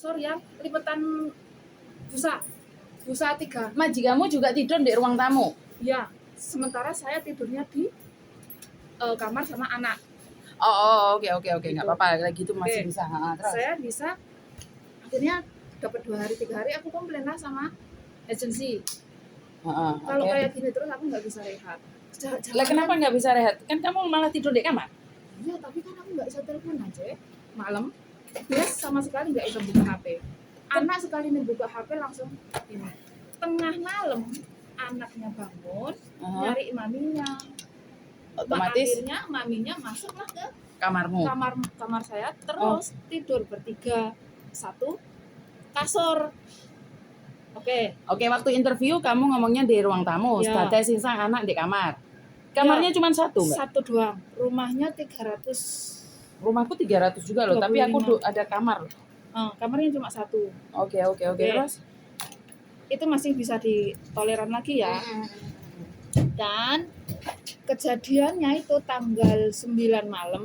kasur yang lipetan busa 3. Majikanmu juga tidur di ruang tamu? Ya, sementara saya tidurnya di kamar sama anak. Oke, nggak apa-apa, lagi itu masih bisa. Terus? Saya bisa, akhirnya dapat 2 hari 3 hari aku komplain lah sama agensi. Kalau kayak gini terus aku nggak bisa rehat. Lah kenapa nggak bisa rehat? Kan kamu malah tidur di kamar. Iya, tapi kan aku nggak bisa telepon aja malam. Dia sama sekali nggak bisa buka HP. Anak sekali nih buka HP langsung ini. Tengah malam anaknya bangun nyari maminya. Otomatis akhirnya maminya masuklah ke kamarmu. Kamar saya terus tidur bertiga, satu kasur. Oke, waktu interview kamu ngomongnya di ruang tamu, sebagai sisa anak di kamar. Kamarnya cuma satu, Mbak? Satu doang. Rumahnya 300. Rumahku 300 juga loh, tapi aku ada kamar. Kamarnya cuma satu. Oke. Terus? Itu masih bisa ditoleran lagi ya. Dan kejadiannya itu tanggal 9 malam.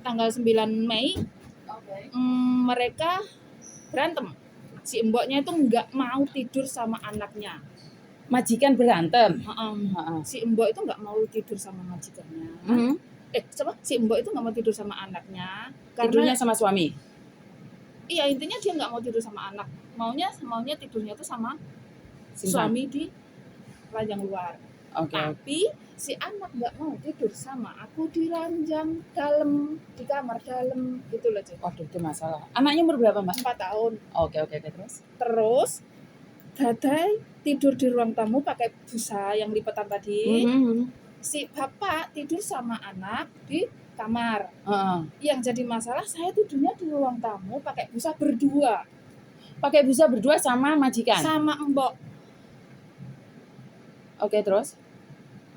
Tanggal 9 Mei. Mereka berantem. Si mboknya itu nggak mau tidur sama anaknya. Majikan berantem? Si mbok itu nggak mau tidur sama majikannya. Si mbok itu nggak mau tidur sama anaknya. Tidurnya sama suami? Iya, intinya dia nggak mau tidur sama anak. Maunya tidurnya itu sama suami di ranjang luar. Tapi si anak nggak mau tidur sama aku di ranjang dalam, di kamar dalam gitu loh. Waduh, itu masalah. Anaknya umur berapa, Mbak? 4 tahun. Oke, Terus Dadai tidur di ruang tamu pakai busa yang lipetan tadi. Si bapak tidur sama anak di kamar. Yang jadi masalah saya tidurnya di ruang tamu pakai busa berdua. Pakai busa berdua sama majikan? Sama mbok. Oke, terus?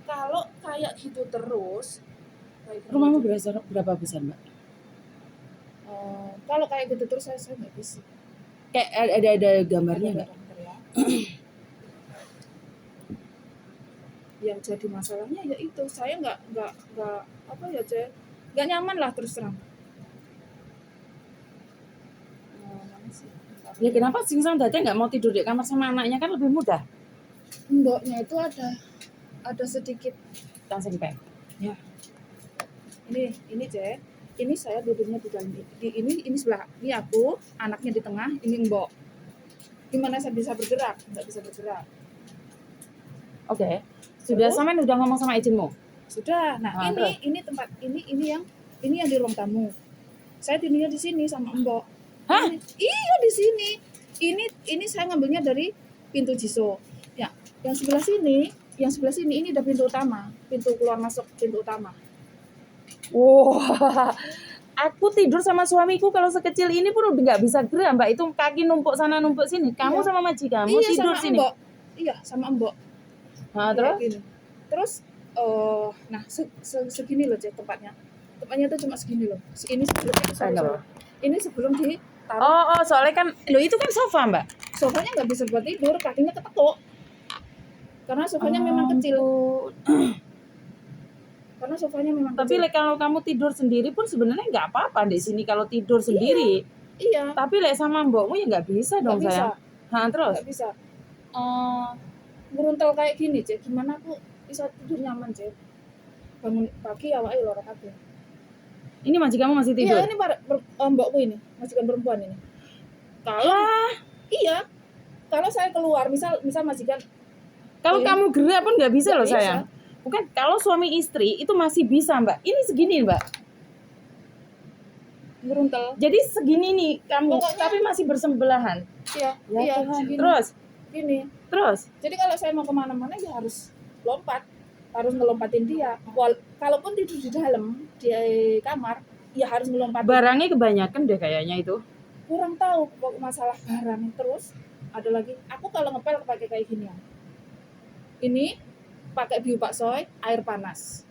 Kalau kayak gitu terus. Rumahmu berapa besar, Mbak? Kalau kayak gitu terus saya nggak bisa. Kayak ada gambarnya nggak? Yang jadi masalahnya ya itu, saya nggak nyaman lah terus terang. Ya kenapa Singsang Dada nggak mau tidur di kamar sama anaknya, kan lebih mudah? Mboknya itu ada sedikit tangseng peng. Ya. Ini Cek. Ini saya duduknya di dalam ini sebelah. Ini aku, anaknya di tengah, ini mbok. Gimana saya bisa bergerak? Nggak bisa bergerak. Oke. Sudah sampean udah ngomong sama izinmu? Sudah. Nah, ini tempat ini yang di ruang tamu. Saya tidurnya di sini sama mbok. Hah? Iya, di sini. Ini saya ngambilnya dari pintu Jiso. Ya, yang sebelah sini ini ada pintu utama, pintu keluar masuk pintu utama. Wah. Aku tidur sama suamiku kalau sekecil ini pun udah nggak bisa gerak, Mbak. Itu kaki numpuk sana numpuk sini. Kamu sama majikanmu tidur sama sini? Mbok. Iya, sama mbok. Terus? Terus nah segini loh Cek tempatnya. Tempatnya tuh cuma segini loh. Ini sebelum ditaruh. Soalnya kan itu kan sofa, Mbak. Sofanya nggak bisa buat tidur, kakinya ketekuk. Karena sofanya memang kecil. Tapi kalau kamu tidur sendiri pun sebenarnya nggak apa-apa di sini kalau tidur sendiri. Iya. Tapi sama mbokmu ya nggak bisa dong, sayang. Terus? Nggak bisa. Ngeruntel kayak gini, Cek. Gimana aku bisa tidur nyaman, Cek? Bangun pagi awake lara kabeh. Ini majikanmu masih tidur? Iya, ini mbokku ini, majikan perempuan ini. Kalau saya keluar, misal majikan. Kalau kamu gerak pun nggak bisa loh, sayang. Bukan, kalau suami istri itu masih bisa, Mbak. Ini segini, Mbak. Ngeruntel. Jadi segini nih kamu, tapi masih bersebelahan. Iya. Terus? Gini. Terus? Jadi kalau saya mau kemana-mana ya harus lompat, harus ngelompatin dia. Kalaupun tidur di dalam di kamar, ya harus ngelompatin. Barangnya kebanyakan deh kayaknya itu. Kurang tahu masalah barang. Terus ada lagi, aku kalau ngepel pakai kayak gini ya. Ini pakai biu baksoy air panas.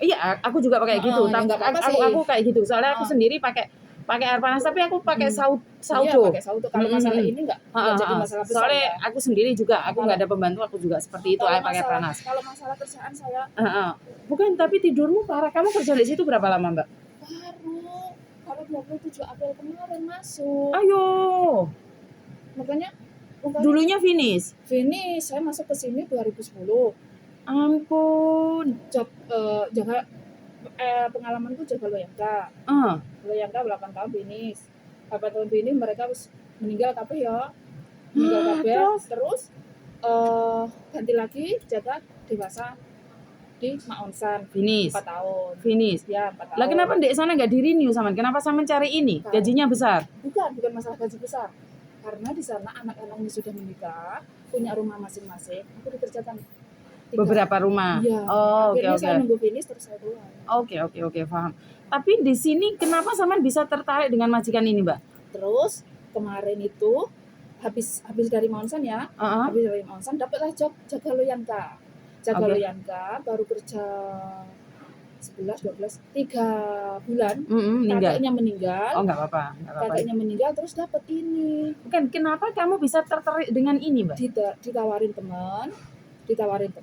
Iya, aku juga pakai gitu. Aku kayak gitu. Soalnya aku sendiri pakai air panas, tapi aku pakai saudo. Iya, pakai saudo. Kalau masalah ini enggak jadi masalah besar. Soalnya aku sendiri juga, aku nggak ada pembantu, aku juga seperti itu, pakai panas. Kalau masalah kerjaan saya. Bukan, tapi tidurmu parah. Kamu kerja di situ berapa lama, Mbak? Baru 27 April kemarin masuk. Ayo. Makanya Dulunya finish. saya masuk ke sini 2010. Ampun. Pengalamanku jaga Loyangka. Ah. Loyangka 8 tahun finish. 8 tahun finish mereka harus meninggal kabeh ya. Meninggal kabeh. Terus ganti lagi jaga dewasa di Maonsan Finish. 4 tahun. Finish. Ya, 4 tahun. Lah kenapa ndek sana enggak di renew sama? Kenapa sama cari ini? Gajinya besar. Bukan masalah gaji besar. Karena di sana anak-anaknya sudah menikah, punya rumah masing-masing. Aku dikerjakan beberapa rumah. Iya. Oke. Saya nunggu finish terus saya keluar. Oke, paham. Tapi di sini kenapa Saman bisa tertarik dengan majikan ini, Mbak? Terus kemarin itu habis dari Maonsan ya. Habis dari Maonsan dapatlah job jaga Loyangka. Loyangka baru kerja 3 bulan. Kakaknya meninggal. Oh, enggak apa-apa. Kakaknya meninggal terus dapat ini. Bukan, kenapa kamu bisa tertarik dengan ini, Mbak? Ditawarin teman.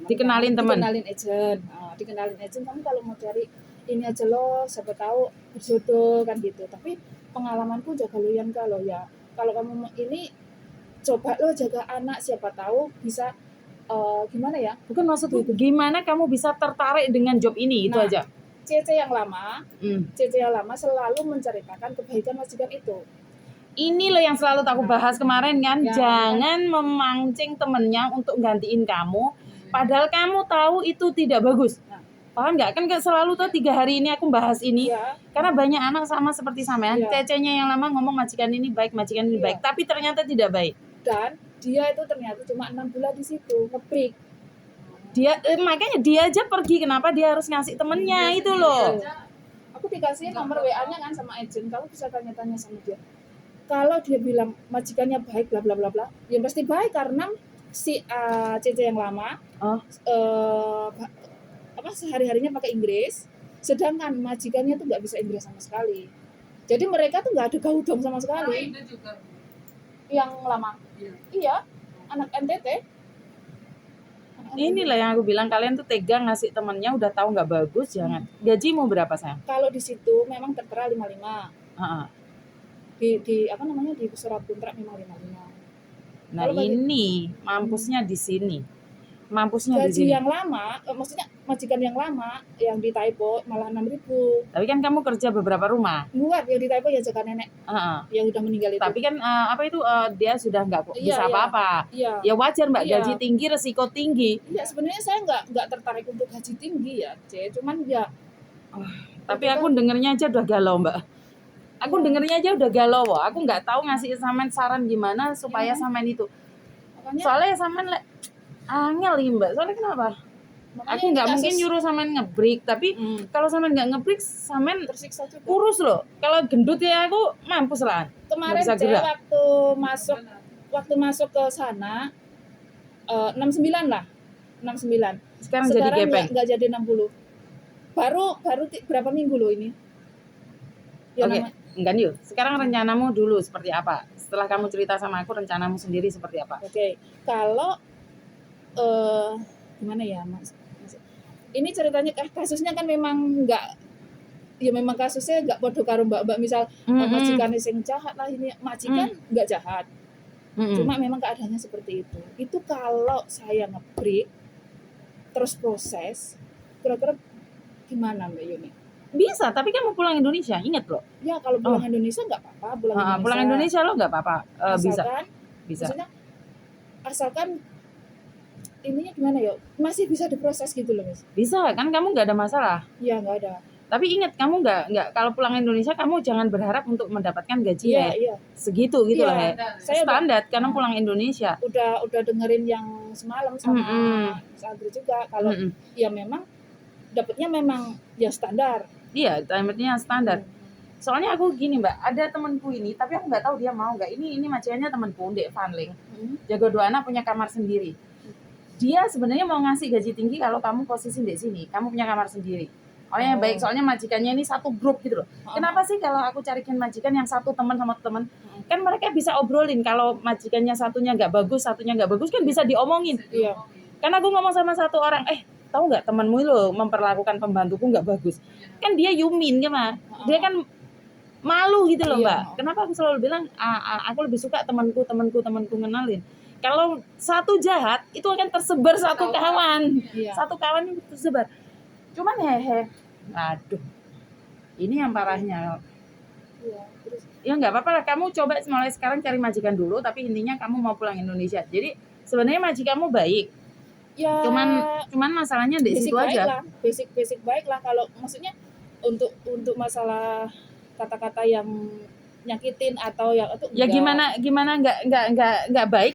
Dikenalin teman. Dikenalin agent kamu kalau mau cari ini aja loh, siapa tahu berjodoh kan gitu. Tapi pengalamanku jaga Loyangka loh ya. Kalau kamu mau ini coba lo jaga anak, siapa tahu bisa gimana ya? Bukan maksudku gimana kamu bisa tertarik dengan job ini, itu aja. Cece yang lama selalu menceritakan kebaikan majikan itu. Ini loh yang selalu aku bahas kemarin kan, jangan memancing temennya untuk gantiin kamu, padahal kamu tahu itu tidak bagus. Paham nggak? Kan selalu tuh 3 hari ini aku bahas ini, karena banyak anak sama seperti sampean, cecenya yang lama ngomong majikan ini baik, tapi ternyata tidak baik. Dan dia itu ternyata cuma 6 bulan di situ ngebreak. Makanya dia aja pergi, kenapa dia harus ngasih temennya itu loh. Aku dikasih nomor WA-nya kan sama agent, kamu bisa tanya-tanya sama dia. Kalau dia bilang majikannya baik bla bla bla bla, ya pasti baik karena si Cece yang lama sehari-harinya pakai Inggris, sedangkan majikannya tuh nggak bisa Inggris sama sekali. Jadi mereka tuh nggak ada gaudong sama sekali. Yang lama. Iya, anak NTT. Inilah yang aku bilang, kalian tuh tega ngasih temennya udah tahu nggak bagus, jangan. Gaji mau berapa sayang? Kalau di situ memang tertera 55. Di surat kontrak memang 55. Nah, ini mampusnya di sini. Gaji yang lama, maksudnya majikan yang lama yang di Taipo malah 6.000. Tapi kan kamu kerja beberapa rumah. Buat yang di Taipo ya jaga nenek. Yang udah meninggal itu. Tapi kan dia sudah nggak bisa apa-apa. Iya. Ya wajar Mbak, gaji tinggi, resiko tinggi. Iya, sebenarnya saya nggak tertarik untuk gaji tinggi ya, cuman ya. Tapi aku dengernya aja udah galau Mbak. Aku dengernya aja udah galau. Aku nggak tahu ngasih Samen saran gimana supaya Samen itu. Makanya, soalnya Samen angel nih Mbak. Soalnya kenapa? Aku nggak mungkin nyuruh Samen ngebreak, tapi kalau Samen nggak ngebreak, Samen tersiksa juga. Kurus loh. Kalau gendut ya aku mampus lah. Kemarin waktu masuk ke sana 69 lah. 69. Sekarang jadi gepeng. Nggak jadi 60. Baru berapa minggu loh ini? Ya, Oke. Enggak nih. Sekarang rencanamu dulu seperti apa? Setelah kamu cerita sama aku, rencanamu sendiri seperti apa? Oke. Kalau gimana ya Mas? Ini ceritanya kasusnya kan memang memang kasusnya nggak podo karo mbak-mbak, misal majikan sing jahat lah, ini majikan nggak jahat. Cuma memang keadaannya seperti itu. Itu kalau saya nge-break terus proses, kira-kira gimana Mbak Yuni? Bisa, tapi kan mau pulang Indonesia, ingat loh. Ya kalau pulang Indonesia nggak apa-apa, pulang Indonesia lo nggak apa-apa. Bisa. Maksudnya asalkan ininya gimana ya, masih bisa diproses gitu loh Mas. Bisa, kan kamu nggak ada masalah. Iya, nggak ada. Tapi ingat, kamu nggak kalau pulang Indonesia kamu jangan berharap untuk mendapatkan gaji segitu gitu lah ya. Saya standar karena pulang Indonesia. Udah dengerin yang semalam sama Sandri juga, kalau ya memang dapatnya memang ya standar. Iya, dapatnya standar. Soalnya aku gini Mbak, ada temanku ini, tapi aku nggak tahu dia mau nggak. Ini majikannya temanku, Dek Fanling. Jaga 2 anak, punya kamar sendiri. Dia sebenarnya mau ngasih gaji tinggi kalau kamu posisi di sini, kamu punya kamar sendiri. Baik, soalnya majikannya ini satu grup gitu loh. Kenapa sih kalau aku carikan majikan yang satu teman sama teman, kan mereka bisa obrolin. Kalau majikannya satunya nggak bagus, satunya nggak bagus, kan bisa diomongin. Iya. Karena aku ngomong sama satu orang, tahu nggak temanmu lo memperlakukan pembantuku nggak bagus. Kan dia yumin gimana? Dia kan malu gitu loh Iya. Mbak. Kenapa aku selalu bilang aku lebih suka temanku ngenalin. Kalau satu jahat itu akan tersebar satu kawan. Iya. Satu kawan itu tersebar. Cuman hehe. Aduh. Ini yang parahnya. Iya, terus Ya nggak apa-apa lah, kamu coba mulai sekarang cari majikan dulu, tapi intinya kamu mau pulang Indonesia. Jadi sebenarnya majikanmu baik. ya Cuman masalahnya di basic situ baik aja. lah, basic baik lah. Kalau maksudnya untuk masalah kata-kata yang nyakitin atau yang itu Ya enggak. gimana nggak baik